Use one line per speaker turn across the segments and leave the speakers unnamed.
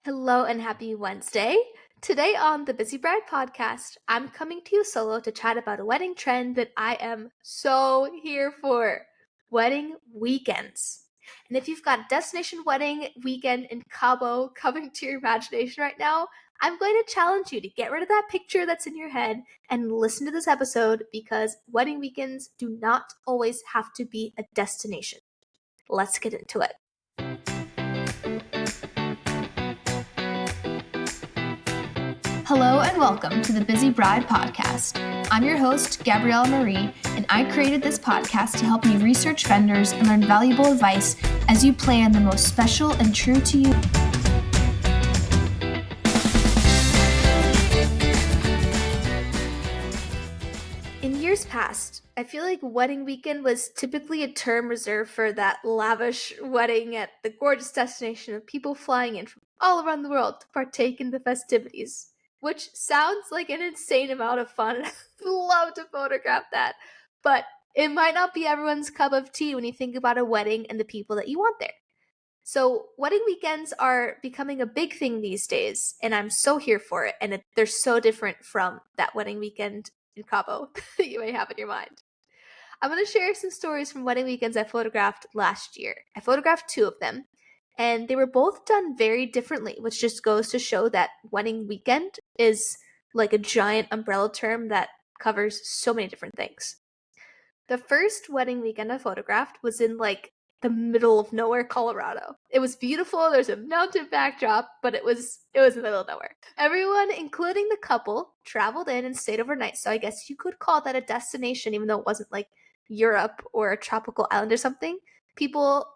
Hello and happy Wednesday. Today on the Busy Bride podcast, I'm coming to you solo to chat about a wedding trend that I am so here for wedding weekends. And if you've got a destination wedding weekend in Cabo coming to your imagination right now, I'm going to challenge you to get rid of that picture that's in your head and listen to this episode because wedding weekends do not always have to be a destination. Let's get into it. Hello and welcome to the Busy Bride podcast. I'm your host, Gabriella Marie, and I created this podcast to help you research vendors and learn valuable advice as you plan the most special and true to you. In years past, I feel like wedding weekend was typically a term reserved for that lavish wedding at the gorgeous destination of people flying in from all around the world to partake in the festivities. Which sounds like an insane amount of fun. I'd love to photograph that. But it might not be everyone's cup of tea when you think about a wedding and the people that you want there. So wedding weekends are becoming a big thing these days, and I'm so here for it. And they're so different from that wedding weekend in Cabo that you may have in your mind. I'm going to share some stories from wedding weekends I photographed last year. I photographed 2 of them, and they were both done very differently, which just goes to show that wedding weekend is like a giant umbrella term that covers so many different things. The first wedding weekend I photographed was in the middle of nowhere, Colorado. It was beautiful. There's a mountain backdrop, but it was in the middle of nowhere. Everyone, including the couple, traveled in and stayed overnight. So I guess you could call that a destination, even though it wasn't like Europe or a tropical island or something.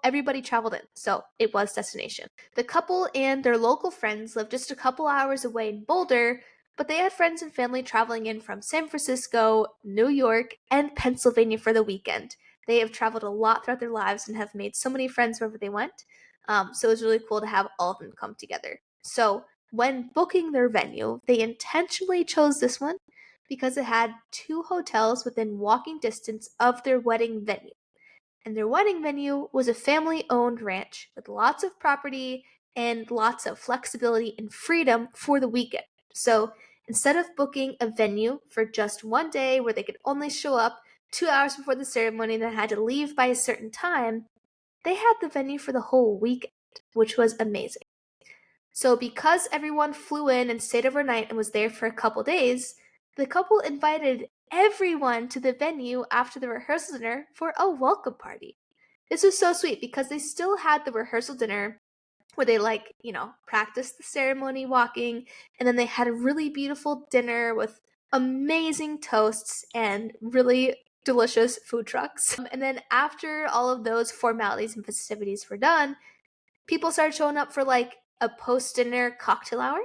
Everybody traveled in, so it was destination. The couple and their local friends lived just a couple hours away in Boulder, but they had friends and family traveling in from San Francisco, New York, and Pennsylvania for the weekend. They have traveled a lot throughout their lives and have made so many friends wherever they went. So it was really cool to have all of them come together. So when booking their venue, they intentionally chose this one because it had 2 hotels within walking distance of their wedding venue. And their wedding venue was a family-owned ranch with lots of property and lots of flexibility and freedom for the weekend. So instead of booking a venue for just one day where they could only show up 2 hours before the ceremony and then had to leave by a certain time, they had the venue for the whole weekend, which was amazing. So because everyone flew in and stayed overnight and was there for a couple days, the couple invited everyone to the venue after the rehearsal dinner for a welcome party. This was so sweet because they still had the rehearsal dinner where they practiced the ceremony walking, and then they had a really beautiful dinner with amazing toasts and really delicious food trucks. And then after all of those formalities and festivities were done, people started showing up for a post-dinner cocktail hour,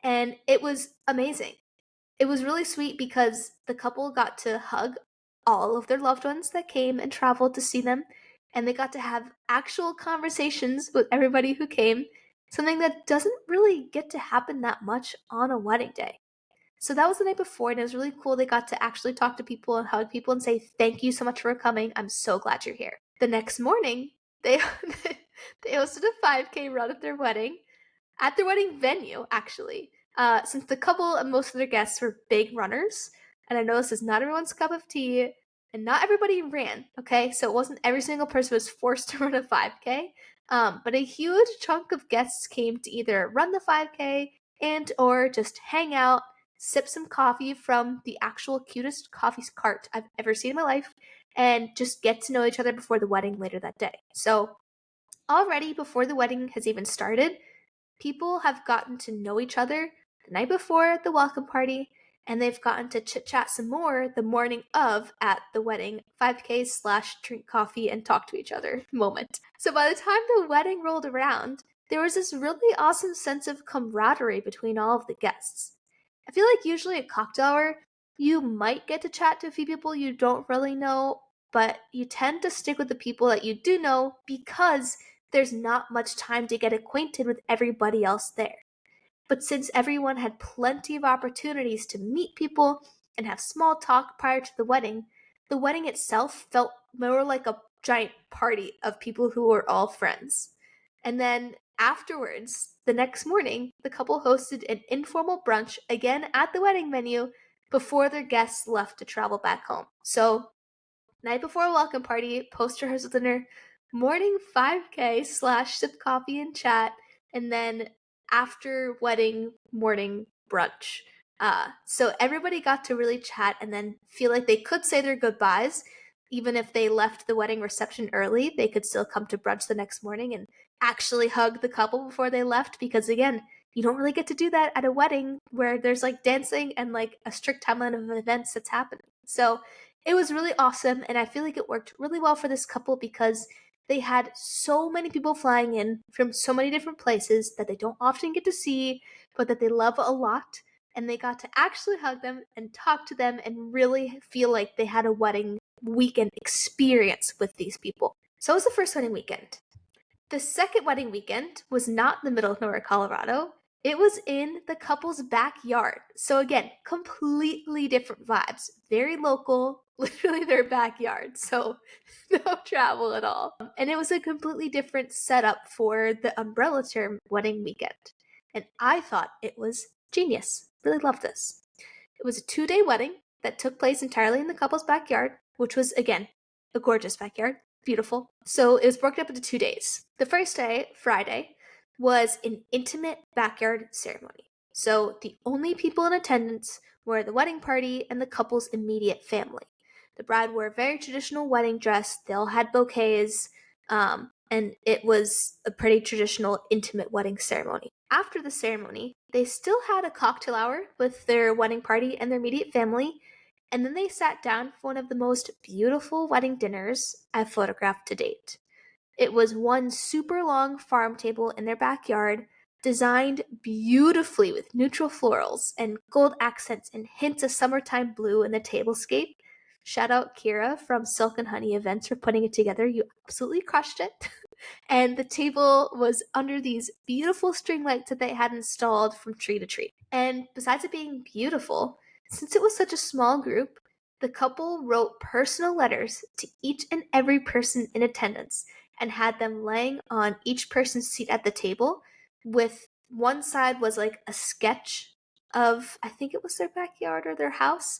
and it was amazing. It was really sweet because the couple got to hug all of their loved ones that came and traveled to see them, and they got to have actual conversations with everybody who came, something that doesn't really get to happen that much on a wedding day. So that was the night before, and it was really cool. They got to actually talk to people and hug people and say, "Thank you so much for coming. I'm so glad you're here." The next morning, they they hosted a 5K run at their wedding venue, actually. Since the couple and most of their guests were big runners, and I know this is not everyone's cup of tea, and not everybody ran, okay? So it wasn't every single person was forced to run a 5K, but a huge chunk of guests came to either run the 5K and or just hang out, sip some coffee from the actual cutest coffee cart I've ever seen in my life, and just get to know each other before the wedding later that day. So already before the wedding has even started, people have gotten to know each other the night before at the welcome party, and they've gotten to chit-chat some more the morning of at the wedding 5K / drink coffee and talk to each other moment. So by the time the wedding rolled around, there was this really awesome sense of camaraderie between all of the guests. I feel like usually at cocktail hour, you might get to chat to a few people you don't really know, but you tend to stick with the people that you do know because there's not much time to get acquainted with everybody else there. But since everyone had plenty of opportunities to meet people and have small talk prior to the wedding itself felt more like a giant party of people who were all friends. And then afterwards, the next morning, the couple hosted an informal brunch again at the wedding venue before their guests left to travel back home. So, night before a welcome party, post rehearsal dinner, morning 5K slash sip coffee and chat, and then after wedding morning brunch. So everybody got to really chat and then feel like they could say their goodbyes. Even if they left the wedding reception early, they could still come to brunch the next morning and actually hug the couple before they left, because again, you don't really get to do that at a wedding where there's like dancing and like a strict timeline of events that's happening. So it was really awesome, and I feel like it worked really well for this couple because they had so many people flying in from so many different places that they don't often get to see, but that they love a lot. And they got to actually hug them and talk to them and really feel like they had a wedding weekend experience with these people. So it was the first wedding weekend. The second wedding weekend was not in the middle of nowhere, Colorado. It was in the couple's backyard. So again, completely different vibes. Very local, literally their backyard. So no travel at all. And it was a completely different setup for the umbrella term wedding weekend. And I thought it was genius. Really loved this. It was a 2-day wedding that took place entirely in the couple's backyard, which was, again, a gorgeous backyard. Beautiful. So it was broken up into 2 days. The first day, Friday, was an intimate backyard ceremony. So the only people in attendance were the wedding party and the couple's immediate family. The bride wore a very traditional wedding dress. They all had bouquets, and it was a pretty traditional intimate wedding ceremony. After the ceremony, they still had a cocktail hour with their wedding party and their immediate family, and then they sat down for one of the most beautiful wedding dinners I've photographed to date. It was one super long farm table in their backyard, designed beautifully with neutral florals and gold accents and hints of summertime blue in the tablescape. Shout out Kira from Silk and Honey Events for putting it together. You absolutely crushed it. And the table was under these beautiful string lights that they had installed from tree to tree. And besides it being beautiful, since it was such a small group, the couple wrote personal letters to each and every person in attendance and had them laying on each person's seat at the table, with one side was like a sketch of, I think it was their backyard or their house,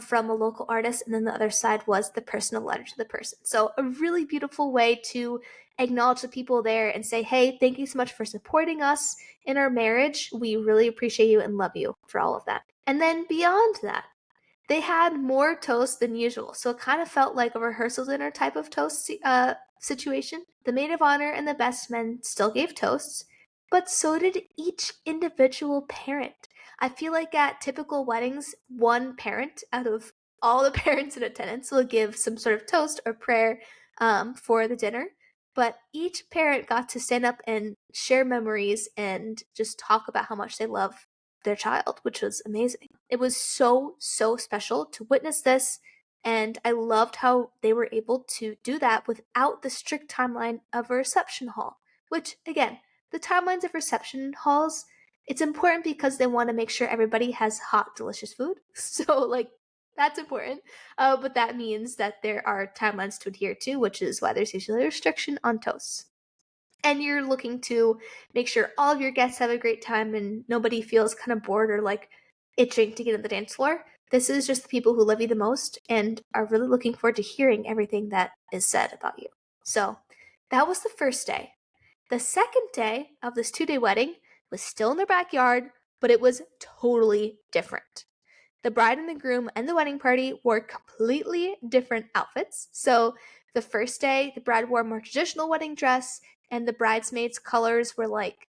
from a local artist, and then the other side was the personal letter to the person. So a really beautiful way to acknowledge the people there and say, hey, thank you so much for supporting us in our marriage. We really appreciate you and love you for all of that. And then beyond that, they had more toast than usual, so it kind of felt like a rehearsal dinner type of toast situation. The maid of honor and the best men still gave toasts, but so did each individual parent. I feel like at typical weddings, one parent out of all the parents in attendance will give some sort of toast or prayer for the dinner. But each parent got to stand up and share memories and just talk about how much they love their child, which was amazing. It was so, so special to witness this, and I loved how they were able to do that without the strict timeline of a reception hall, which, again, the timelines of reception halls, it's important because they want to make sure everybody has hot, delicious food. So, like, that's important. But that means that there are timelines to adhere to, which is why there's usually a restriction on toasts. And you're looking to make sure all of your guests have a great time and nobody feels kind of bored or like itching to get on the dance floor. This is just the people who love you the most and are really looking forward to hearing everything that is said about you. So that was the first day. The second day of this 2-day wedding was still in their backyard, but it was totally different. The bride and the groom and the wedding party wore completely different outfits. So the first day, the bride wore a more traditional wedding dress, and the bridesmaids' colors were like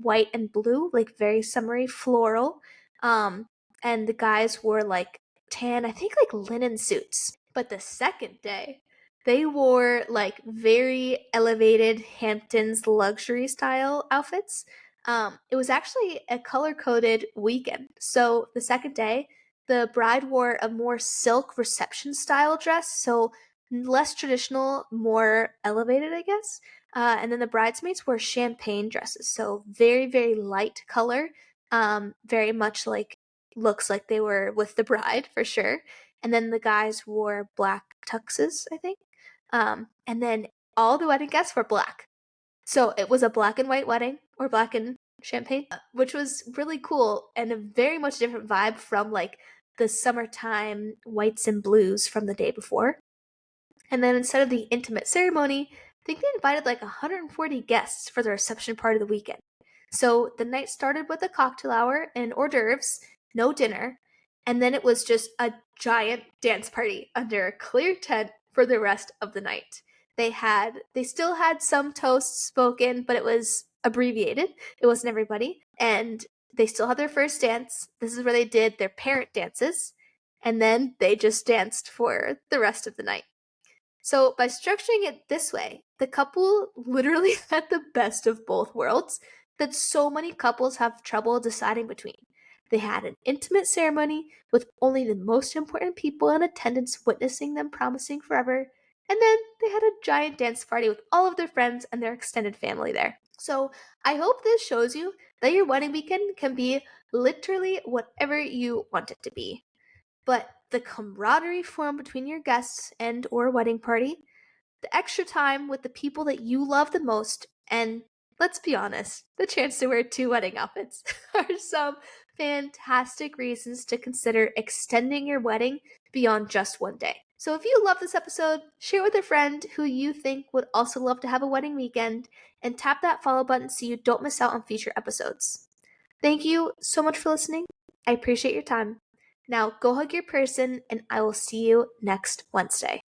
white and blue, like very summery floral. And the guys wore like tan, I think like linen suits. But the second day, they wore like very elevated Hamptons luxury style outfits. It was actually a color coded weekend. So the second day, the bride wore a more silk reception style dress, so less traditional, more elevated, I guess. And then the bridesmaids wore champagne dresses, so very, very light color, very much like looks like they were with the bride for sure. And then the guys wore black tuxes, I think. And then all the wedding guests were black. So it was a black and white wedding, or black and champagne, which was really cool and a very much different vibe from like the summertime whites and blues from the day before. And then instead of the intimate ceremony, I think they invited like 140 guests for the reception part of the weekend. So the night started with a cocktail hour and hors d'oeuvres, no dinner, and then it was just a giant dance party under a clear tent for the rest of the night. They still had some toasts spoken, but it was abbreviated. It wasn't everybody. And they still had their first dance. This is where they did their parent dances, and then they just danced for the rest of the night. So, by structuring it this way, the couple literally had the best of both worlds that so many couples have trouble deciding between. They had an intimate ceremony with only the most important people in attendance witnessing them promising forever, and then they had a giant dance party with all of their friends and their extended family there. So, I hope this shows you that your wedding weekend can be literally whatever you want it to be. But the camaraderie formed between your guests and or wedding party, the extra time with the people that you love the most, and let's be honest, the chance to wear two wedding outfits are some fantastic reasons to consider extending your wedding beyond just one day. So if you love this episode, share it with a friend who you think would also love to have a wedding weekend, and tap that follow button so you don't miss out on future episodes. Thank you so much for listening. I appreciate your time. Now go hug your person, and I will see you next Wednesday.